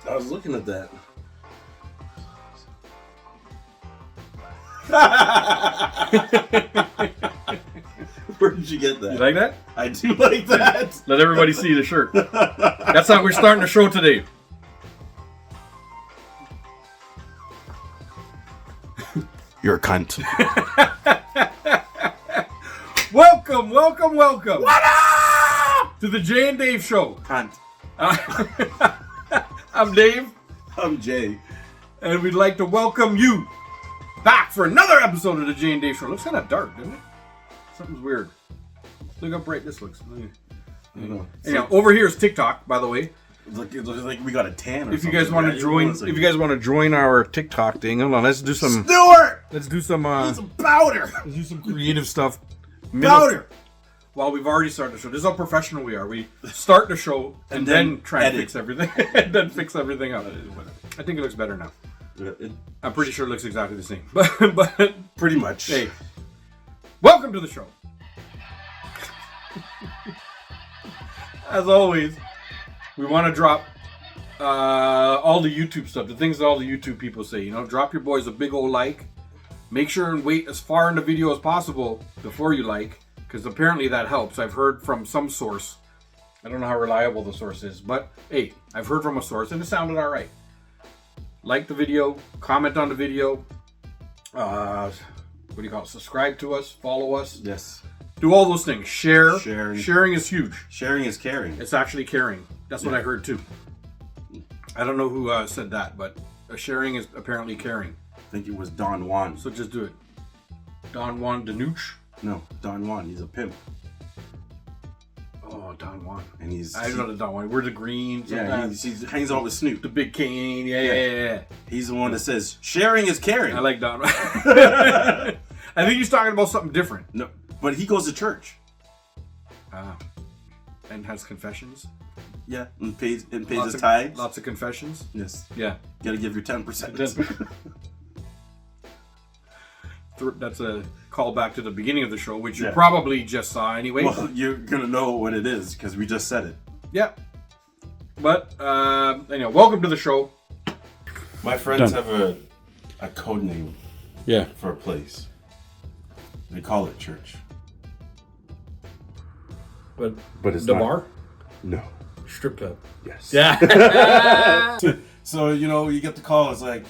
I was looking at that. Where did you get that? You like that? I do like that. Let everybody see the shirt. That's how we're starting the show today. You're a cunt. Welcome What up? to the Jay and Dave Show. Cunt. I'm Dave, I'm Jay. and we'd like to welcome you back for another episode of the Jay and Dave Show. Looks kind of dark, doesn't it? Something's weird. Look how bright this looks. I know. Anyhow, over here is TikTok, by the way. It looks like we got a tan or If you something. guys want to join, if you guys want to join our TikTok thing, hold on. Let's do some. Stewart! Let's do some. Need some powder! Let's do some creative stuff. Powder! Well, we've already started the show. This is how professional we are. We start the show and then try and fix everything, and then fix everything up. I think it looks better now. I'm pretty sure it looks exactly the same. But Pretty much. hey, welcome to the show. As always, we want to drop all the YouTube stuff, the things that all the YouTube people say. You know, drop your boys a big old like. Make sure and wait as far in the video as possible before you like, because apparently that helps. I've heard from some source. I don't know how reliable the source is, but hey, I've heard from a source and it sounded all right. Like the video, comment on the video. What do you call it? Subscribe to us, follow us. Yes. Do all those things. Share. Sharing. Sharing is huge. Sharing is caring. It's actually caring. That's what I heard too. I don't know who said that, but sharing is apparently caring. I think it was Don Juan. So just do it. Don Juan Danuch. No, Don Juan. He's a pimp. Oh, Don Juan. And he's... I don't know the Don Juan. We're the Greens. Yeah, he hangs out with Snoop. the big cane. Yeah. He's the one that says, sharing is caring. I like Don. I think he's talking about something different. No, but he goes to church. And has confessions. Yeah, and pays Lots his of- tithes. Lots of confessions. Yes. Yeah. Gotta give your 10%. That's a callback to the beginning of the show, which you Yeah. probably just saw anyway. Well, you're gonna know what it is because we just said it. Yeah. But, anyway, welcome to the show. My friends have a code name Yeah. for a place. They call it church. But it's the not. bar? No. Strip club. Yes. Yeah. So, you get the call. It's like,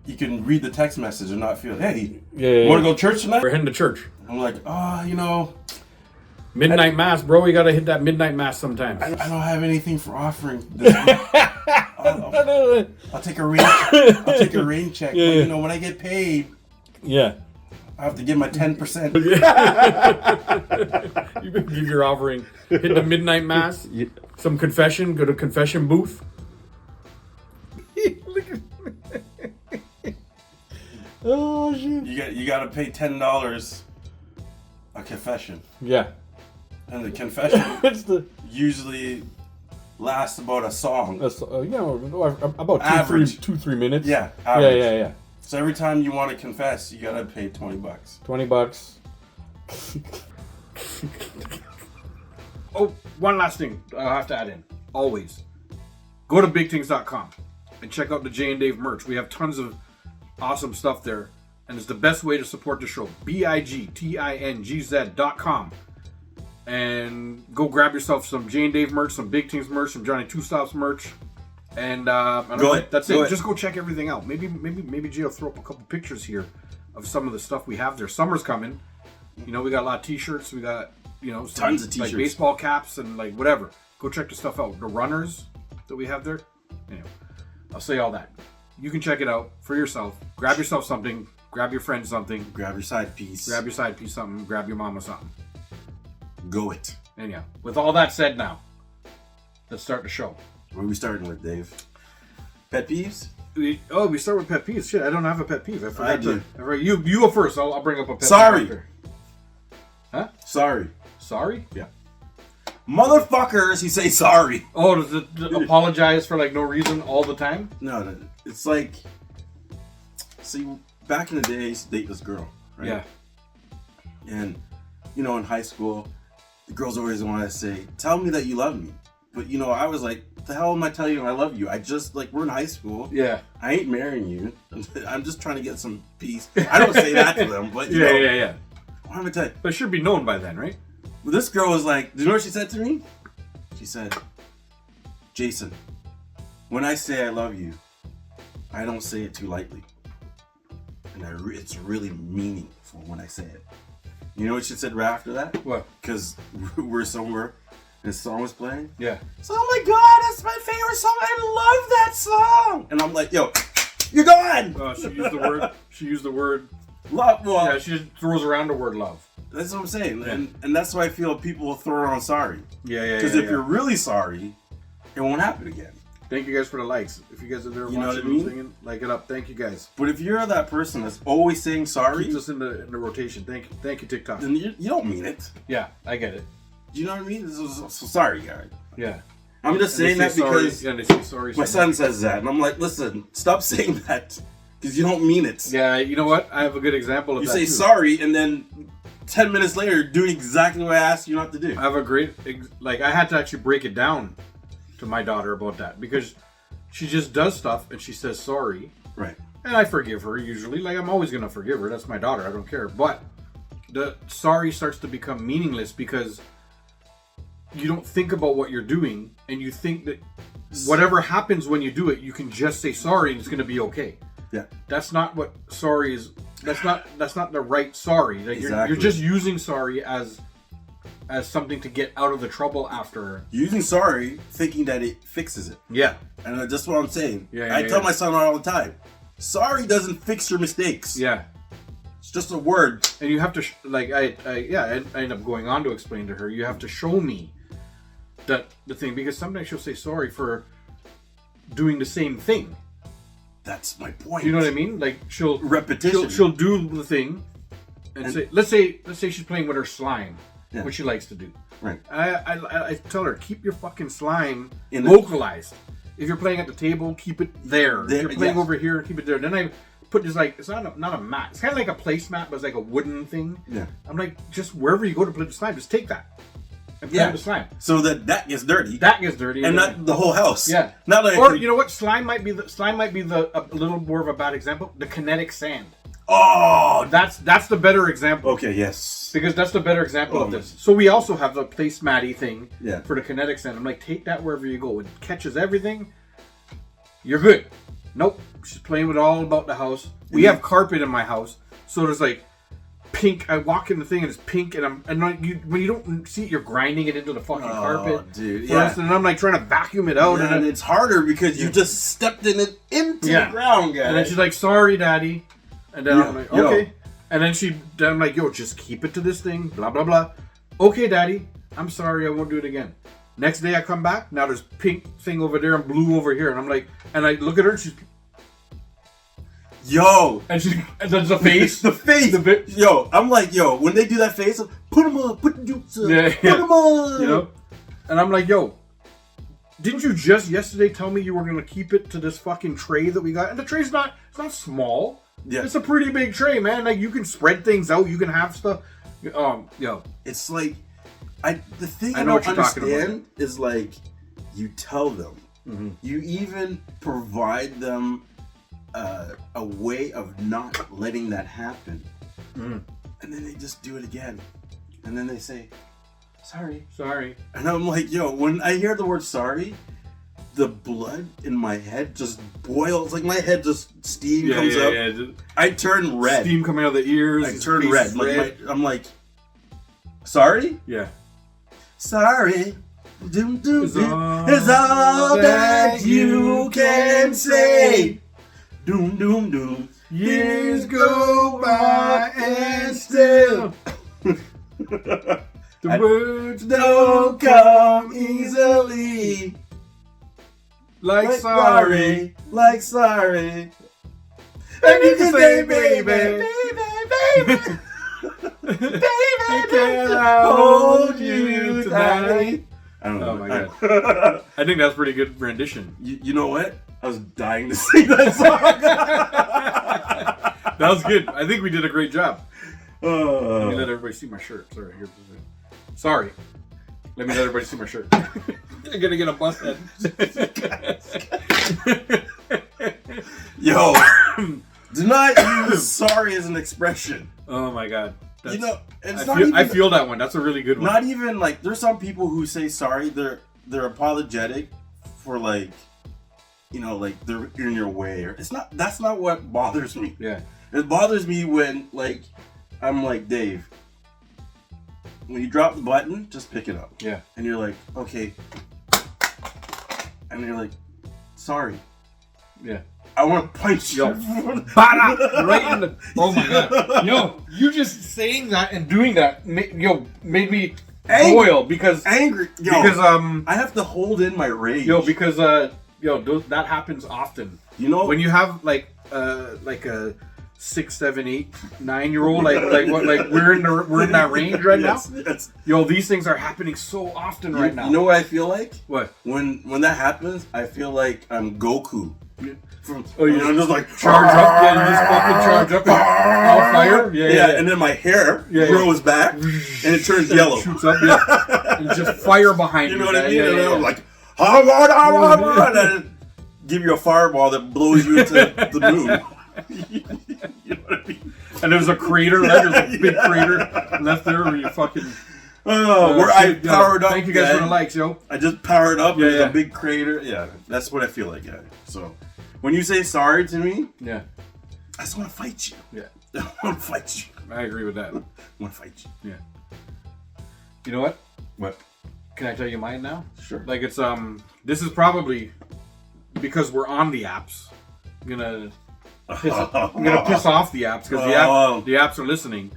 you can read the text message and not feel, hey, Yeah. want to go to church tonight? We're heading to church. I'm like, Midnight mass, bro. You gotta hit that midnight mass sometimes. I don't have anything for offering this week. I'll take a rain check. Yeah. But, when I get paid, Yeah. I have to give my 10%. You can give your offering. Hit the midnight mass. Some confession. Go to confession booth. Oh shit. You got to pay $10 a confession. Yeah. And the confession It's the usually lasts about a song. about Average. 2-3 minutes. Yeah, average. Yeah. So every time you want to confess, you gotta pay $20. $20. Oh, one last thing I have to add in. Always go to bigthings.com and check out the Jay and Dave merch. We have tons of awesome stuff there, and it's the best way to support the show. BIGTINGZ.com, and go grab yourself some Jay and Dave merch, some Big Things merch, some Johnny Two Stops merch. And that's it. Just go check everything out. Maybe Jay will throw up a couple pictures here of some of the stuff we have there. Summer's coming. We got a lot of t-shirts. We got some, tons of t-shirts, like baseball caps and like whatever. Go check the stuff out. The runners that we have there. Anyway, I'll say all that. You can check it out for yourself. Grab yourself something. Grab your friend something. Grab your side piece. Grab your side piece something. Grab your mama something. Go it. Anyhow, with all that said, now let's start the show. What are we starting with, Dave? Pet peeves? We start with pet peeves. Shit, I don't have a pet peeve. I forgot I do. You go first. I'll bring up a pet Sorry. peeve. Huh? Sorry. Sorry? Yeah. Motherfuckers, you say sorry. Oh, does it apologize for like no reason all the time? No. It's like, see, back in the day, I used to date this girl, right? Yeah. And, in high school, the girls always wanted to say, tell me that you love me. But I was like, the hell am I telling you I love you? I just we're in high school. Yeah. I ain't marrying you. I'm just trying to get some peace. I don't say that to them, but yeah. What am I telling you? But it should be known by then, right? Well, this girl was like, do you know what she said to me? She said, Jason, when I say I love you, I don't say it too lightly. And it's really meaningful when I say it. You know what she said right after that? What? Because we're somewhere and this song was playing. Yeah. So, oh my God, that's my favorite song. I love that song. And I'm like, yo, you're gone. Oh, she used the word. Love. Well, yeah, she just throws around the word love. That's what I'm saying. Yeah. And that's why I feel people will throw around sorry. Yeah. Because if you're really sorry, it won't happen again. Thank you guys for the likes. If you guys are there You know watching what I mean? and singing, like it up. Thank you guys. But if you're that person that's always saying sorry, Keeps us in the rotation. Thank you, TikTok. then you don't mean it. Yeah, I get it. Do you know what I mean? So sorry, guys. Yeah. I'm just saying that because they say sorry. my son says that, and I'm like, listen, stop saying that because you don't mean it. Yeah, you know what? I have a good example of You that say too. sorry, and then 10 minutes later, do exactly what I asked you not to do. I have a great, I had to actually break it down to my daughter about that because she just does stuff and she says sorry. Right. And I forgive her usually. Like, I'm always going to forgive her. That's my daughter. I don't care. But the sorry starts to become meaningless because you don't think about what you're doing and you think that whatever happens when you do it, you can just say sorry and it's going to be okay. Yeah. That's not what sorry is. That's not the right sorry. Like, Exactly. you're just using sorry as something to get out of the trouble after. Using sorry, thinking that it fixes it. Yeah. And that's what I'm saying. Yeah, I tell my son all the time, sorry doesn't fix your mistakes. Yeah. It's just a word. And you have to, I end up going on to explain to her, you have to show me that the thing, because sometimes she'll say sorry for doing the same thing. That's my point. You know what I mean? Like, Repetition. She'll do the thing and say, let's say she's playing with her slime, which she likes to do. Right. I tell her, keep your fucking slime In the- localized. If you're playing at the table, keep it there. If you're playing yes. over here, keep it there. Then I put this, like, it's not a mat. It's kind of like a placemat, but it's like a wooden thing. Yeah. I'm like, just wherever you go to play the slime, just take that. And play with the slime. So that gets dirty. That gets dirty. And not the whole house. Yeah. Not like, or you know what? Slime might be a little more of a bad example. The kinetic sand. oh, That's the better example. okay, yes. Because that's the better example of this. So we also have the placematty thing Yeah. for the kinetic sand. I'm like, take that wherever you go. It catches everything. You're good. Nope. She's playing with all about the house. We have carpet in my house, so there's like pink. I walk in the thing and it's pink, and when you don't see it, you're grinding it into the fucking carpet, dude. first, and I'm like trying to vacuum it out, and it's harder because you just stepped in it into the ground, guys. And then she's like, "Sorry, Daddy," and then I'm like, Yo. "Okay." And then I'm like, "Yo, just keep it to this thing." Blah blah blah. Okay, Daddy. I'm sorry. I won't do it again. Next day I come back. Now there's pink thing over there and blue over here, and I'm like, and I look at her, and she's. Yo! And there's a face. the face! Yo, I'm like, when they do that face, put them up, put the dukes up, put them up! You know? And I'm like, yo, didn't you just yesterday tell me you were going to keep it to this fucking tray that we got? And the tray's not small. Yeah. It's a pretty big tray, man. Like, you can spread things out. You can have stuff. Yo. It's like, the thing I I know don't what you're talking about. understand is like, you tell them. Mm-hmm. You even provide them a way of not letting that happen. Mm. And then they just do it again. And then they say, sorry. And I'm like, when I hear the word sorry, the blood in my head just boils. Like my head just, steam comes up. Yeah. I turn red. Steam coming out of the ears. I turn red. I'm like, sorry? Yeah. Sorry. Doom, doom, Is doom. Is all that you can say. Doom, doom, doom. Years go by and still the words Don't come easily. like sorry. Like sorry. And you can say, baby, baby. Baby, can I hold you tonight? I don't know. Oh my god. I think that's pretty good rendition. You know what? I was dying to sing that song. That was good. I think we did a great job. Let me Uh, let everybody see my shirt. Sorry. Sorry. Let everybody see my shirt. I'm gonna get a bust head. Yo, do not use sorry as an expression. Oh my god. You know, it's I feel that one. That's a really good one. Not even like there's some people who say sorry. They're apologetic for like, you know, like they're in your way, or it's not. That's not what bothers me. Yeah. It bothers me when like I'm like, Dave, when you drop the button, just pick it up. Yeah. And you're like, okay. And you're like, sorry. Yeah. I want to punch you. Right in the. Oh my god. Yo, you just saying that and doing that, made me boil because angry. Yo, because I have to hold in my rage. Yo, because that happens often. You know, when you have like a 6, 7, 8, 9-year-old, like we're in that range right now. Yes. Yo, these things are happening so often right now. You know what I feel like? What? When that happens, I feel like I'm Goku. I'm just like charge up, yeah, you just fucking charge up and all fire, yeah, and then my hair grows back and it turns yellow, shoots up, and just fire behind you. You know what I mean? And I'm like, and give you a fireball that blows you into the moon. You know what I mean? And there's a crater, right? There's a big crater left there where you fucking. Where I powered up. Thank you guys for the likes, yo. I just powered up. Yeah, There's a big crater. Yeah, that's what I feel like. Yeah. So, when you say sorry to me, yeah, I just want to fight you. Yeah, I want to fight you. I agree with that. I want to fight you. Yeah. You know what? What? Can I tell you mine now? Sure. Like it's this is probably because we're on the apps. I'm gonna piss off the apps because the apps are listening.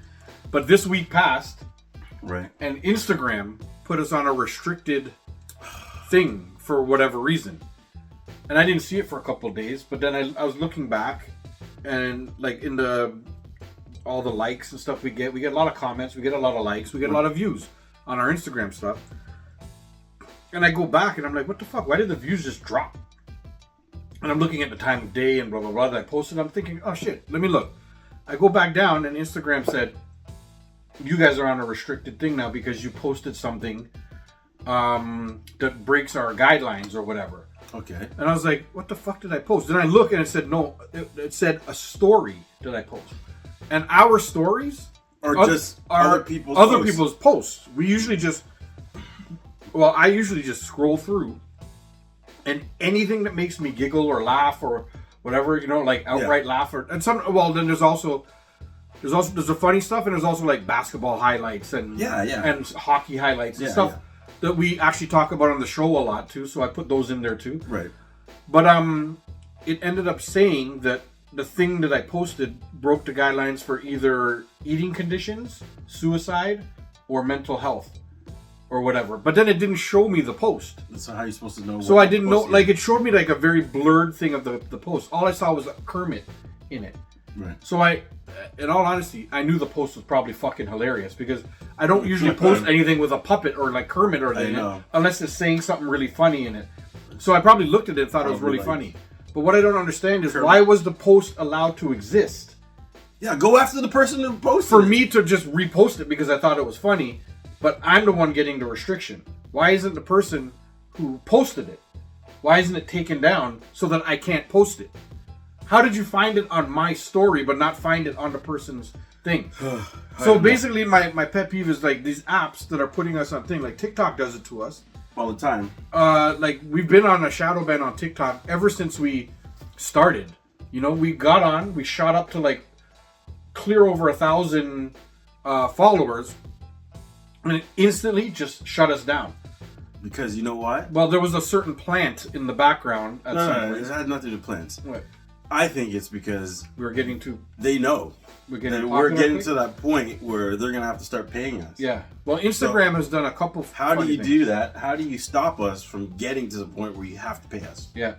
But this week passed. Right. And Instagram put us on a restricted thing for whatever reason. And I didn't see it for a couple of days, but then I was looking back and like in all the likes and stuff we get a lot of comments, we get a lot of likes, we get a lot of views on our Instagram stuff. And I go back and I'm like, what the fuck? Why did the views just drop? And I'm looking at the time of day and blah, blah, blah that I posted. I'm thinking, oh shit, let me look. I go back down and Instagram said, you guys are on a restricted thing now because you posted something that breaks our guidelines or whatever. Okay. And I was like, what the fuck did I post? Then I look and it said, no, it said a story that I post. And our stories are just other people's posts. We usually I usually just scroll through and anything that makes me giggle or laugh or whatever, you know, like outright laugh then there's a funny stuff and there's also like basketball highlights and and hockey highlights and stuff that we actually talk about on the show a lot too. So I put those in there too. Right. But it ended up saying that the thing that I posted broke the guidelines for either eating conditions, suicide, or mental health, or whatever. But then it didn't show me the post. So how are you supposed to know? So I didn't know. Like it showed me like a very blurred thing of the post. All I saw was a Kermit in it. Right. So in all honesty, I knew the post was probably fucking hilarious because I don't usually post anything with a puppet or like Kermit or anything unless it's saying something really funny in it. So I probably looked at it and thought it was really funny. But what I don't understand is why was the post allowed to exist? Yeah, go after the person who posted For me to just repost it because I thought it was funny, but I'm the one getting the restriction. Why isn't the person who posted it? Why isn't it taken down so that I can't post it? How did you find it on my story but not find it on the person's thing? So basically my pet peeve is like these apps that are putting us on thing. Like TikTok does it to us. All the time. Like we've been on a shadow ban on TikTok ever since we started. You know, we got on, we shot up to like clear over 1,000 followers and it instantly just shut us down. Because you know what? Well, there was a certain plant in the background at some point. It had nothing to do with plants. What? I think it's because we're getting to. They know. We're getting to that point where they're gonna have to start paying us. Yeah. Well, Instagram has done a couple. How do you do that? How do you stop us from getting to the point where you have to pay us? Yeah.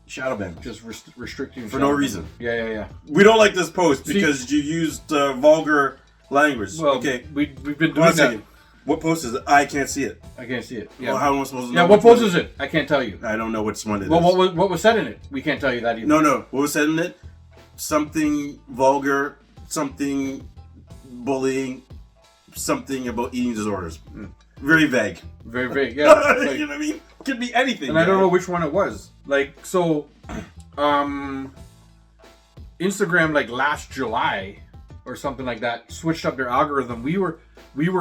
Shadow ban. Just restricting for no reason. Yeah. We don't like this post because you used vulgar language. Well, okay. We've been doing that. What post is it? I can't see it. I can't see it. Yeah. Well, how am I supposed to know? Yeah, what post is it? I can't tell you. I don't know which one it is. Well, what was said in it? We can't tell you that either. No. What was said in it? Something vulgar, something bullying, something about eating disorders. Very vague. Very vague. Yeah. Like, You know what I mean? Could be anything. and I don't know which one it was. Like, so, Instagram, like last July or something like that, switched up their algorithm. We were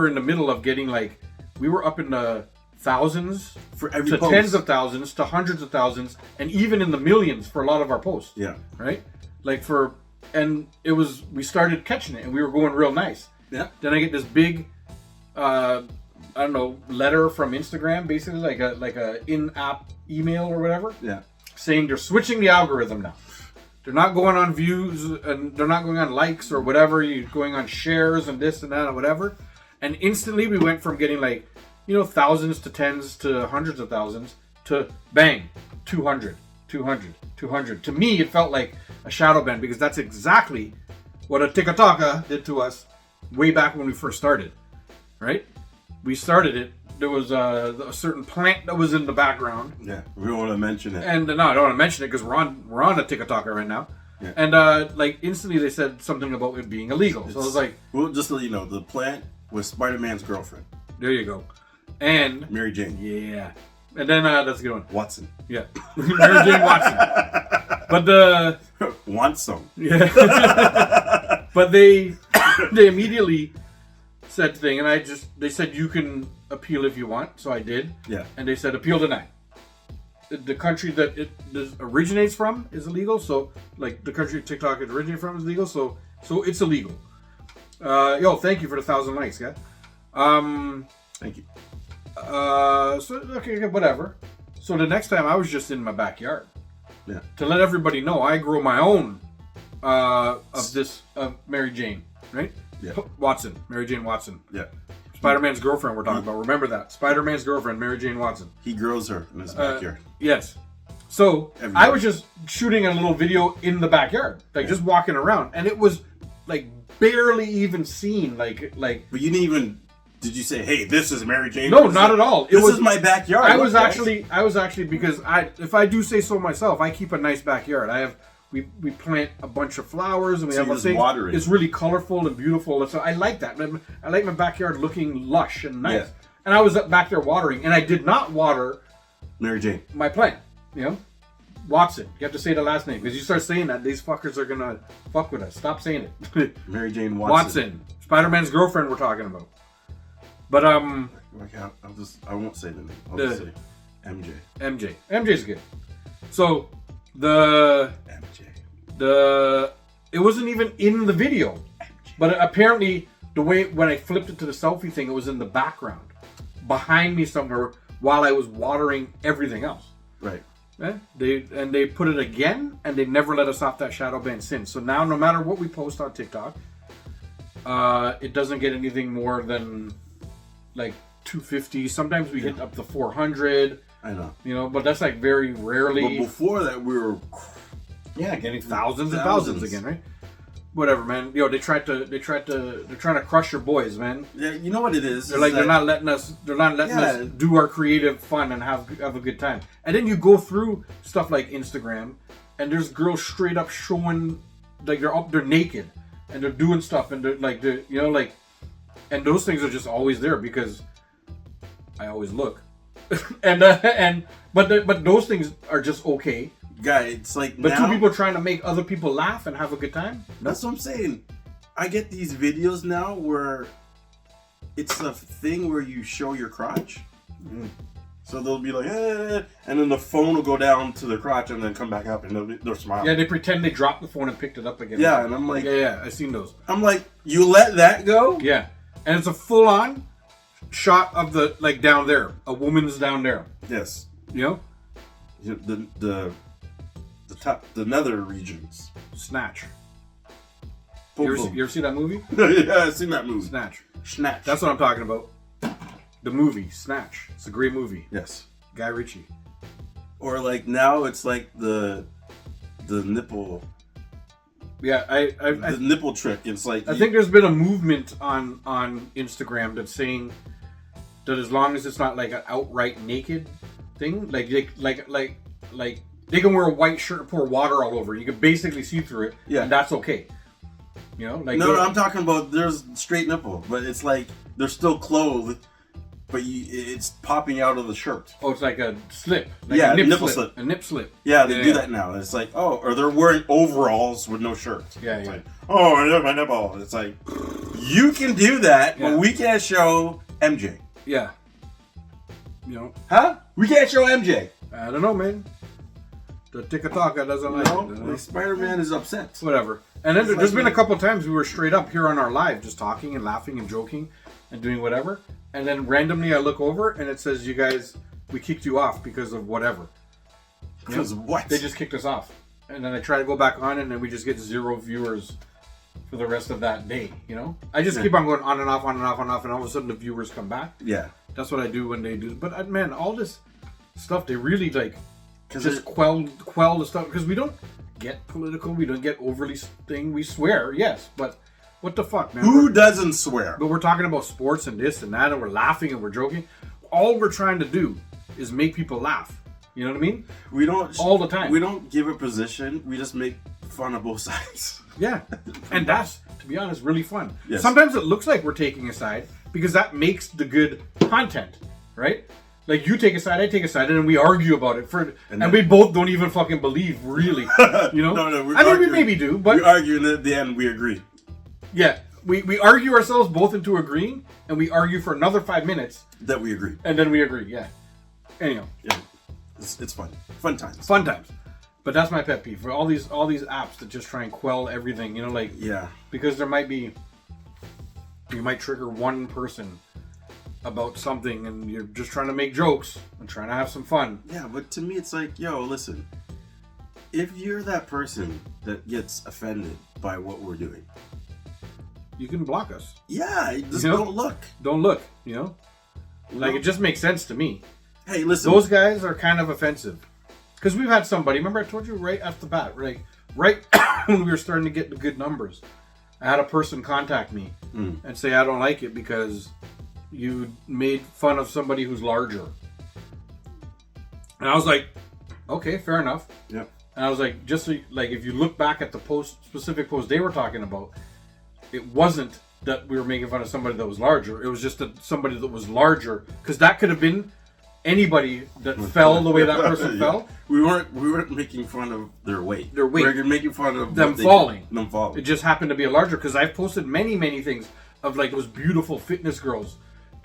in the middle of getting like, we were up in the thousands for every to post. tens of thousands to hundreds of thousands, and even in the millions for a lot of our posts. Yeah. Right. Like and it was, we started catching it, and we were going real nice. Yeah. Then I get this big, I don't know, letter from Instagram, basically like a in-app email or whatever. Yeah. Saying they're switching the algorithm now. They're not going on views and they're not going on likes or whatever. You're going on shares and this and that or whatever. And instantly we went from getting like, thousands to tens to hundreds of thousands to bang, 200. To me, it felt like a shadow ban because that's exactly what a TikTok did to us way back when we first started, right? We started it. There was a certain plant that was in the background. Yeah, we don't want to mention it. And no, I don't want to mention it because we're on a TikTok right now. Yeah. And like instantly they said something about it being illegal. So I was like, well, just to let you know, the plant was Spider-Man's girlfriend, there you go. And Mary Jane. yeah. And then that's a good one. Watson. Yeah. Mary Jane Watson. But the Want some. yeah. But they immediately said thing, and they said you can appeal if you want, so I did. Yeah. And they said appeal denied. The country that it originates from is illegal, so like the country TikTok originated from is illegal, so it's illegal. Thank you for the 1,000 likes, guy. Thank you. So okay, whatever. So the next time I was just in my backyard. Yeah. To let everybody know, I grow my own of Mary Jane, right? Yeah. Watson, Mary Jane Watson. Yeah. Spider-Man's girlfriend we're talking about. Remember that. Spider-Man's girlfriend, Mary Jane Watson. He grows her in his backyard. Yes. So Every I day. was just shooting a little video in the backyard, like just walking around, and it was like barely even seen, like. But you didn't even. Did you say, "Hey, this is Mary Jane"? No, not at all. This is my backyard. I was actually because if I do say so myself, I keep a nice backyard. We plant a bunch of flowers and we So have you a just thing. water it. It's really colorful and beautiful. And so I like that. I like my backyard looking lush and nice. Yeah. And I was back there watering, and I did not water Mary Jane. my plant. Watson. You have to say the last name because you start saying that, these fuckers are gonna fuck with us. Stop saying it. Mary Jane Watson. Spider-Man's girlfriend we're talking about. But I won't say the name. I'll just say MJ. MJ's good. So it wasn't even in the video, but apparently the way when I flipped it to the selfie thing, it was in the background behind me somewhere while I was watering everything else. Right. They put it again, and they never let us off that shadow ban since. So now, no matter what we post on TikTok, it doesn't get anything more than like 250. Sometimes we hit up to 400. I know. But that's like very rarely. But before that, we were getting thousands and thousands again, right? Whatever, man. They're trying to crush your boys, man. Yeah, you know what it is? They're not letting us do our creative fun and have a good time. And then you go through stuff like Instagram, and there's girls straight up showing like they're naked and they're doing stuff, and and those things are just always there because I always look, but those things are just okay. Guy, it's like But now, two people trying to make other people laugh and have a good time? That's what I'm saying. I get these videos now where it's a thing where you show your crotch. So they'll be like, and then the phone will go down to the crotch and then come back up and they'll smile. Yeah, they pretend they dropped the phone and picked it up again. Yeah, and I'm like, yeah, I've seen those. I'm like, you let that go? Yeah, and it's a full-on shot of the down there. A woman's down there. Yes. The top, the nether regions. Snatch. Boom, You boom. ever see that movie? Yeah, I've seen that movie. Snatch. Snatch. That's what I'm talking about. The movie Snatch. It's a great movie. Yes. Guy Ritchie. Or like now it's like the nipple. Yeah, The nipple trick. It's like I think there's been a movement on Instagram that's saying that as long as it's not like an outright naked thing, like they can wear a white shirt and pour water all over. You can basically see through it, and that's okay. No, I'm talking about there's straight nipple, but it's like they're still clothed, but it's popping out of the shirt. Oh, it's like a slip. Like Yeah, a nip nipple slip. slip. A nip slip. Yeah, they do that now. It's like, oh, or they're wearing overalls with no shirt. Yeah, it's yeah. like, oh, I love my nipple. It's like, you can do that, Yeah. but we can't show MJ. Yeah. You know, Huh? We can't show MJ. I don't know, man. The Tikataka doesn't like No, it. like Spider-Man is upset. Whatever. And then It's there's like been a couple times we were straight up here on our live, just talking and laughing and joking and doing whatever. And then randomly I look over and it says, you guys, we kicked you off because of whatever. Because what? They just kicked us off. And then I try to go back on and then we just get 0 viewers for the rest of that day, you know? I just keep on going on and off, on and off, on and off, and all of a sudden the viewers come back. Yeah. That's what I do when they do. But man, all this stuff, they really like just it- quell the stuff. Because we don't get political. We don't get overly thing. We swear, yes. But what the fuck, man? Who doesn't swear? But we're talking about sports and this and that, and we're laughing and we're joking. All we're trying to do is make people laugh. You know what I mean? We don't All the time. We don't give a position. We just make fun of both sides. Yeah. And that's, to be honest, really fun. Yes. Sometimes it looks like we're taking a side because that makes the good content, right? Like you take a side, I take a side, and then we argue about it and we both don't even fucking believe, really. You know? No, I mean, we maybe do, but we argue, and at the end we agree. yeah, we argue ourselves both into agreeing, and we argue for another 5 minutes, That we agree. and then we agree. Yeah. Anyhow, Yeah, it's fun. Fun times. fun times. But that's my pet peeve for all these apps that just try and quell everything. You know, like Yeah. because you might trigger one person about something, and you're just trying to make jokes and trying to have some fun. Yeah, but to me it's like, yo, listen. If you're that person that gets offended by what we're doing, You can block us. yeah, just You know? don't look. Don't look. You know, like it just makes sense to me. Hey, listen. Those guys are kind of offensive. Because we've had somebody, remember I told you right off the bat, right when we were starting to get the good numbers, I had a person contact me and say, I don't like it because you made fun of somebody who's larger. And I was like, okay, fair enough. Yep. And I was like, just so, like, if you look back at the specific post they were talking about, it wasn't that we were making fun of somebody that was larger. It was just that somebody that was larger, because that could have been anybody that fell the way that person Yeah. fell. We weren't making fun of their weight. Their weight. We were making fun of Them what they falling. did. Them falling. It just happened to be a larger, because I've posted many things of like those beautiful fitness girls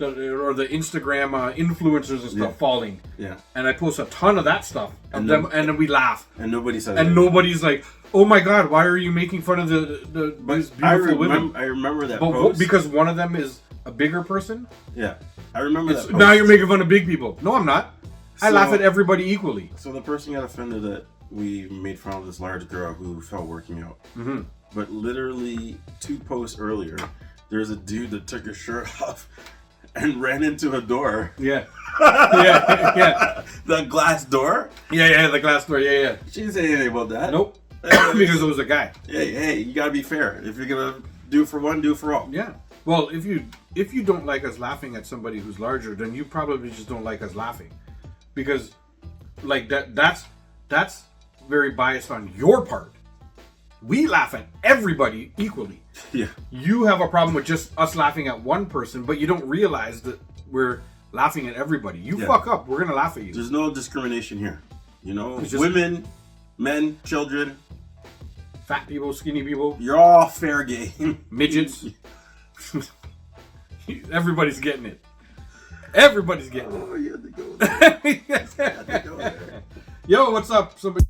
or the Instagram influencers and stuff falling. Yeah. And I post a ton of that stuff of And them, then- and then we laugh. And nobody says And anything. nobody's like, oh my god, why are you making fun of these beautiful women? I remember that But post. because one of them is a bigger person, Yeah. I remember that post. now you're making fun of big people. No, I'm not. I So- laugh at everybody equally. So the person got offended that we made fun of this large girl who fell working out. Mm-hmm. But literally 2 posts earlier, there's a dude that took his shirt off and ran into a door. Yeah. yeah. The glass door. Yeah, the glass door. Yeah. She didn't say anything about that. Nope. Because it was a guy. Hey, you gotta be fair. If you're gonna do for one, do for all. Yeah. Well, if you don't like us laughing at somebody who's larger, then you probably just don't like us laughing. Because like that's very biased on your part. We laugh at everybody equally. Yeah. You have a problem with just us laughing at one person, but you don't realize that we're laughing at everybody. You fuck up, we're gonna laugh at you. There's no discrimination here. You know, It's just- women, men, children, Fat people, skinny people, you're all fair game. midgets. Everybody's getting it. Everybody's getting Oh, you had to go there. it. Yo, what's up? Somebody.